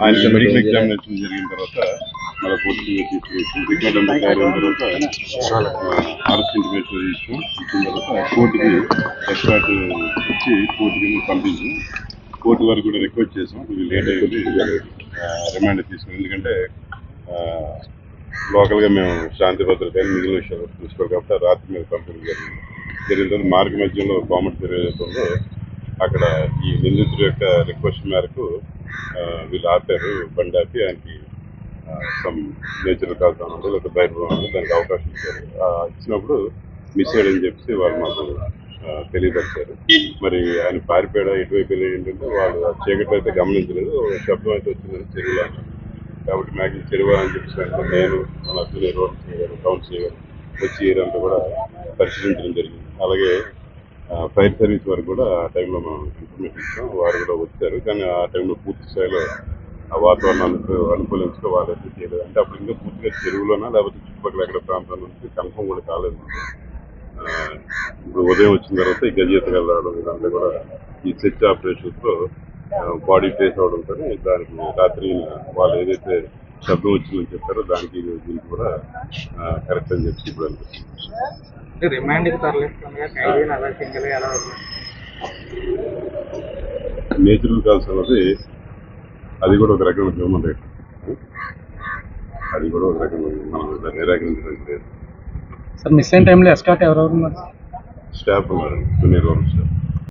ఆయన medical examination జరిగిన తర్వాత మన కోర్టుకి తీసుకొచ్చి రికార్డ్ అంతా తయారైన తర్వాత అరెస్ట్ ఇంటిమేషన్ ఇచ్చిన తర్వాత కోర్టుకి ఎస్కాట్ ఇచ్చి కోర్టుకి పంపించి కోర్టు వరకు కూడా రిక్వెస్ట్ చేసాం. ఇది లేట్ అయింది, రిమాండ్ తీసుకుని, ఎందుకంటే లోకల్గా మేము శాంతి భద్రత మిగిలిన విషయాలు చూసుకోవాలి కాబట్టి రాత్రి మీద పంపించడం జరిగిన తర్వాత మార్గ మధ్యంలో కామెంట్ జరిగేటంలో అక్కడ ఈ నిందితుడి యొక్క రిక్వెస్ట్ మేరకు వీళ్ళు ఆపారు, బండి ఆపి ఆయనకి సమ్ నేచురల్ కాజ్ అన్నది లేకపోతే బయట దానికి అవకాశం ఇచ్చారు. ఇచ్చినప్పుడు మిస్ అయ్యాడని చెప్పి వాళ్ళు మాకు తెలియపరిచారు. మరి ఆయన పారిపోయాడా ఎటువైపు వెళ్ళి ఏంటంటే వాళ్ళు చీకటి అయితే గమనించలేదు, శబ్దం అయితే వచ్చిందని చెరువులో అన్నారు. కాబట్టి నాకు చెరువు అని చెప్పి నేను మన అసలు రోడ్ చేయగారు టౌన్ చేయగారు వచ్చి ఏదంతా కూడా పరిశీలించడం జరిగింది. అలాగే ఫైర్ సర్వీస్ వారికి కూడా ఆ టైంలో మనం ఇన్ఫర్మేషన్ ఇచ్చాం, వారు కూడా వచ్చారు. కానీ ఆ టైంలో పూర్తి స్థాయిలో ఆ వాతావరణానికి అనుకూలించుకో వాళ్ళైతే చేయలేదు. అంటే అప్పుడు ఇంకా పూర్తిగా చెరువులోనా లేకపోతే చుట్టుపక్కల ఎక్కడ ప్రాంతాల నుంచి కన్ఫర్మ్ కూడా కాలేదు. ఇప్పుడు ఉదయం వచ్చిన తర్వాత ఈ గజేతగా రావడం ఇదంతా కూడా ఈ సెర్చ్ ఆపరేషన్స్లో బాడీ ట్రేస్ అవడంతో దానికి రాత్రి వాళ్ళు ఏదైతే శబ్దం వచ్చిందని చెప్పారో దానికి దీనికి కూడా కరెక్ట్ అని చెప్పి ఇప్పుడు అనిపిస్తుంది. నేచురల్ కాల్స్ అన్నది అది కూడా ఒక రకమైన హ్యూమన్ రైట్, అది కూడా ఒక రకమైన మనం నిరాకరించడానికి లేదు. సార్ మిస్ అయిన టైంలో ఎస్కాట్ ఎవరెవరు ఉన్నారు? స్టాఫ్ ఉన్నారు, 20 రోజులు స్టాఫ్.